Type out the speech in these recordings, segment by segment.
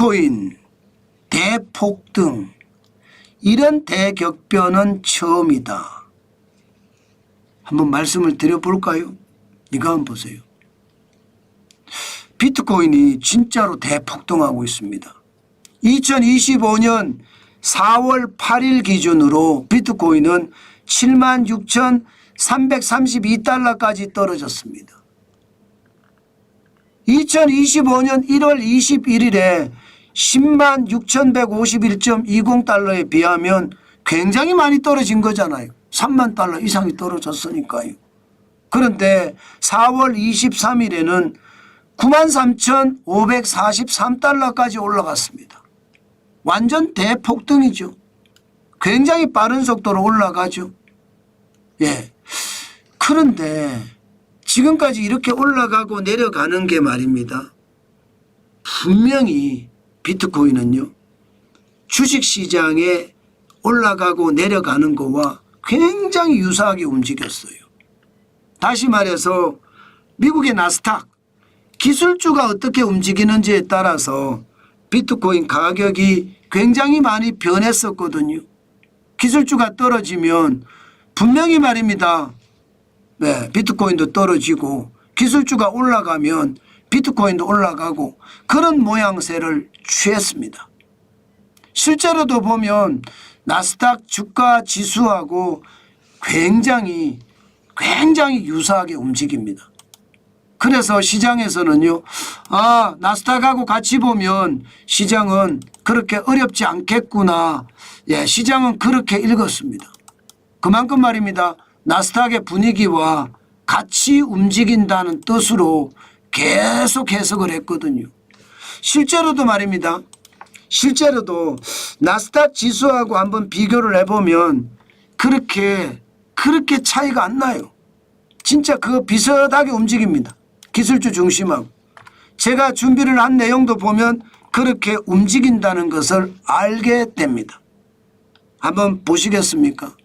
비트코인 대폭등, 이런 대격변은 처음이다. 한번 말씀을 드려볼까요? 이거 한번 보세요. 비트코인이 진짜로 대폭등하고 있습니다. 2025년 4월 8일 기준으로 비트코인은 76,332달러까지 떨어졌습니다. 2025년 1월 21일에 106,151.20달러에 비하면 굉장히 많이 떨어진 거잖아요. 3만 달러 이상이 떨어졌으니까요. 그런데 4월 23일에는 93,543달러까지 올라갔습니다. 완전 대폭등이죠. 굉장히 빠른 속도로 올라가죠. 예. 그런데 지금까지 이렇게 올라가고 내려가는 게 말입니다. 분명히 비트코인은요, 주식시장에 올라가고 내려가는 거와 굉장히 유사하게 움직였어요. 다시 말해서 미국의 나스닥 기술주가 어떻게 움직이는지에 따라서 비트코인 가격이 굉장히 많이 변했었거든요. 기술주가 떨어지면 분명히 말입니다. 네, 비트코인도 떨어지고 기술주가 올라가면 비트코인도 올라가고 그런 모양새를 취했습니다. 실제로도 보면 나스닥 주가 지수하고 굉장히 유사하게 움직입니다. 그래서 시장에서는요, 나스닥하고 같이 보면 시장은 그렇게 어렵지 않겠구나. 예, 시장은 그렇게 읽었습니다. 그만큼 말입니다. 나스닥의 분위기와 같이 움직인다는 뜻으로 계속 해석을 했거든요. 실제로도 말입니다. 실제로도 나스닥 지수하고 한번 비교를 해보면 그렇게 차이가 안 나요. 진짜 그거 비슷하게 움직입니다. 기술주 중심하고. 제가 준비를 한 내용도 보면 그렇게 움직인다는 것을 알게 됩니다. 한번 보시겠습니까?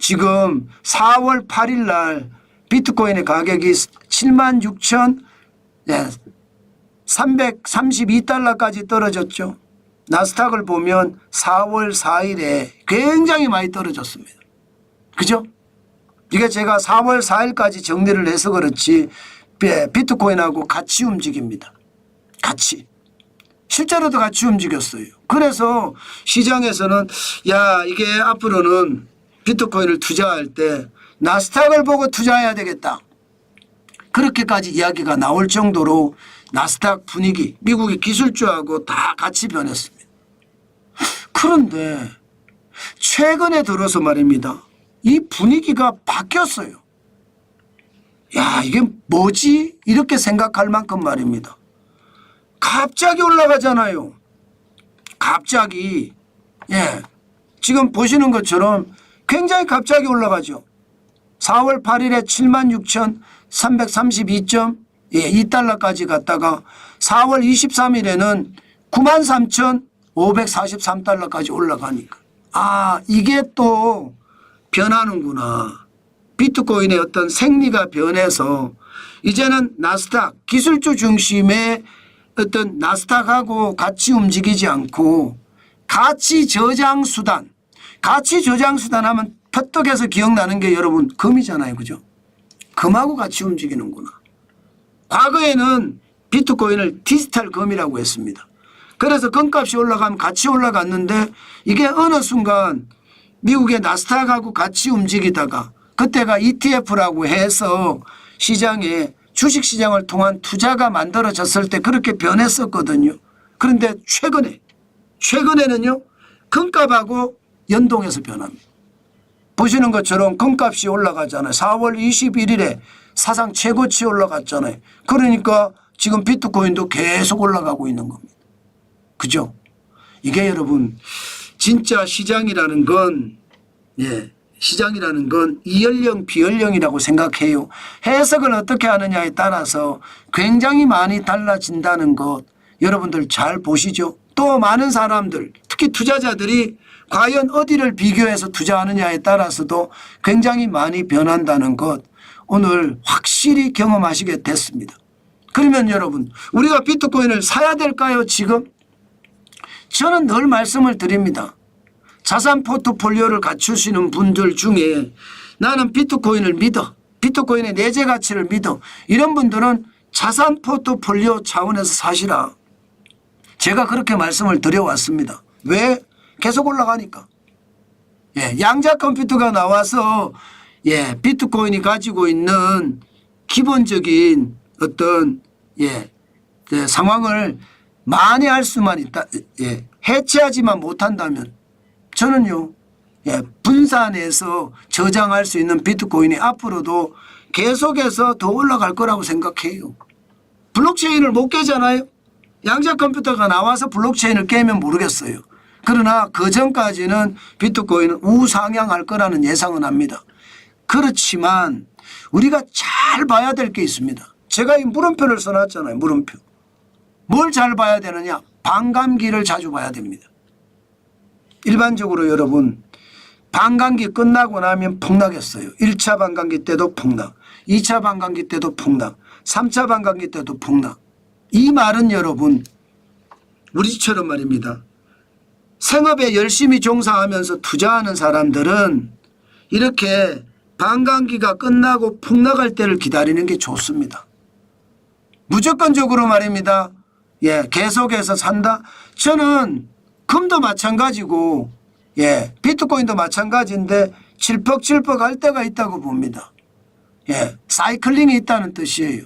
지금 4월 8일 날 비트코인의 가격이 76,332달러까지 떨어졌죠. 나스닥을 보면 4월 4일에 굉장히 많이 떨어졌습니다. 그죠? 이게 제가 4월 4일까지 정리를 해서 그렇지 비트코인하고 같이 움직입니다. 같이. 실제로도 같이 움직였어요. 그래서 시장에서는 이게 앞으로는 비트코인을 투자할 때 나스닥을 보고 투자해야 되겠다. 그렇게까지 이야기가 나올 정도로 나스닥 분위기, 미국의 기술주하고 다 같이 변했습니다. 그런데 최근에 들어서 말입니다. 이 분위기가 바뀌었어요. 이게 뭐지? 이렇게 생각할 만큼 말입니다. 갑자기 올라가잖아요. 갑자기. 예. 지금 보시는 것처럼 굉장히 갑자기 올라가죠. 4월 8일에 76,332.2달러까지 갔다가 4월 23일에는 93,543달러까지 올라가니까. 이게 또 변하는구나. 비트코인의 어떤 생리가 변해서 이제는 나스닥 기술주 중심의 어떤 나스닥하고 같이 움직이지 않고 가치 저장 수단 하면 퍼뜩해서 기억나는 게 여러분 금이잖아요. 그죠? 금하고 같이 움직이는구나. 과거에는 비트코인을 디지털 금이라고 했습니다. 그래서 금값이 올라가면 같이 올라갔는데 이게 어느 순간 미국의 나스닥하고 같이 움직이다가 그때가 ETF라고 해서 시장에 주식시장을 통한 투자가 만들어졌을 때 그렇게 변했었거든요. 그런데 최근에는요. 금값하고 연동해서 변합니다. 보시는 것처럼 금값이 올라가잖아요. 4월 21일에 사상 최고치 올라갔잖아요. 그러니까 지금 비트코인도 계속 올라가고 있는 겁니다. 그죠? 이게 여러분 진짜 시장이라는 건 시장이라는 건 이연령 비연령이라고 생각해요. 해석을 어떻게 하느냐에 따라서 굉장히 많이 달라진다는 것 여러분들 잘 보시죠. 또 많은 사람들 특히 투자자들이 과연 어디를 비교해서 투자하느냐에 따라서도 굉장히 많이 변한다는 것 오늘 확실히 경험하시게 됐습니다. 그러면 여러분 우리가 비트코인을 사야 될까요? 지금 저는 늘 말씀을 드립니다. 자산 포트폴리오를 갖추시는 분들 중에 나는 비트코인을 믿어. 비트코인의 내재 가치를 믿어. 이런 분들은 자산 포트폴리오 차원에서 사시라. 제가 그렇게 말씀을 드려왔습니다. 왜? 계속 올라가니까. 양자 컴퓨터가 나와서 비트코인이 가지고 있는 기본적인 어떤 상황을 만회할 수만 있다. 해체하지만 못한다면 저는요. 분산해서 저장할 수 있는 비트코인이 앞으로도 계속해서 더 올라갈 거라고 생각해요. 블록체인을 못 깨잖아요. 양자 컴퓨터가 나와서 블록체인을 깨면 모르겠어요. 그러나 그 전까지는 비트코인은 우상향할 거라는 예상은 합니다. 그렇지만 우리가 잘 봐야 될 게 있습니다. 제가 이 물음표를 써놨잖아요. 물음표. 뭘 잘 봐야 되느냐. 반감기를 자주 봐야 됩니다. 일반적으로 여러분 반감기 끝나고 나면 폭락했어요. 1차 반감기 때도 폭락, 2차 반감기 때도 폭락, 3차 반감기 때도 폭락. 이 말은 여러분 우리처럼 말입니다. 생업에 열심히 종사하면서 투자하는 사람들은 이렇게 반감기가 끝나고 폭락할 때를 기다리는 게 좋습니다. 무조건적으로 말입니다. 계속해서 산다. 저는 금도 마찬가지고 비트코인도 마찬가지인데 질퍽질퍽 할 때가 있다고 봅니다. 사이클링이 있다는 뜻이에요.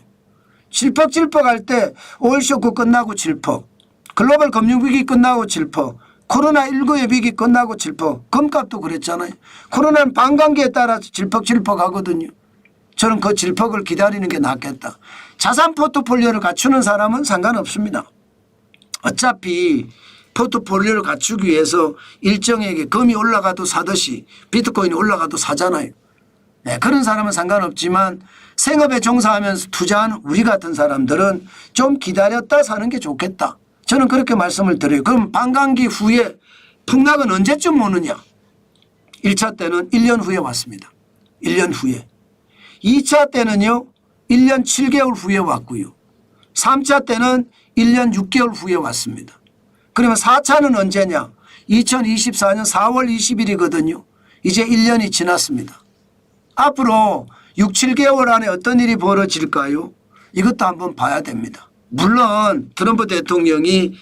질퍽질퍽 할 때 오일쇼크 끝나고 질퍽, 글로벌 금융위기 끝나고 질퍽, 코로나19의 위기 끝나고 질퍽, 금값도 그랬잖아요. 코로나는 반감기에 따라 질퍽질퍽 하거든요. 저는 그 질퍽을 기다리는 게 낫겠다. 자산 포트폴리오를 갖추는 사람은 상관없습니다. 어차피 포트폴리오를 갖추기 위해서 일정에게 금이 올라가도 사듯이 비트코인이 올라가도 사잖아요. 그런 사람은 상관없지만 생업에 종사하면서 투자하는 우리 같은 사람들은 좀 기다렸다 사는 게 좋겠다. 저는 그렇게 말씀을 드려요. 그럼 반감기 후에 폭락은 언제쯤 오느냐. 1차 때는 1년 후에 왔습니다. 1년 후에. 2차 때는요 1년 7개월 후에 왔고요. 3차 때는 1년 6개월 후에 왔습니다. 그러면 4차는 언제냐. 2024년 4월 20일이거든요. 이제 1년이 지났습니다. 앞으로 6, 7개월 안에 어떤 일이 벌어질까요? 이것도 한번 봐야 됩니다. 물론 트럼프 대통령이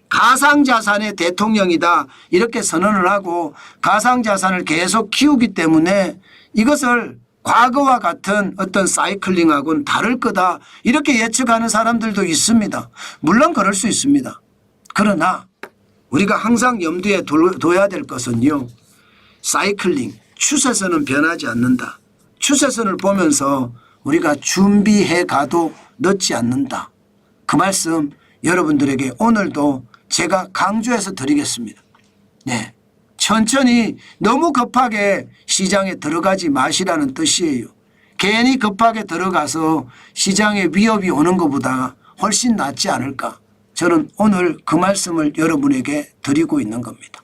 가상자산의 대통령이다 이렇게 선언을 하고 가상자산을 계속 키우기 때문에 이것을 과거와 같은 어떤 사이클링하고는 다를 거다 이렇게 예측하는 사람들도 있습니다. 물론 그럴 수 있습니다. 그러나 우리가 항상 염두에 둬야 될 것은요. 사이클링, 추세선은 변하지 않는다. 추세선을 보면서 우리가 준비해 가도 늦지 않는다. 그 말씀 여러분들에게 오늘도 제가 강조해서 드리겠습니다. 천천히 너무 급하게 시장에 들어가지 마시라는 뜻이에요. 괜히 급하게 들어가서 시장에 위협이 오는 것보다 훨씬 낫지 않을까. 저는 오늘 그 말씀을 여러분에게 드리고 있는 겁니다.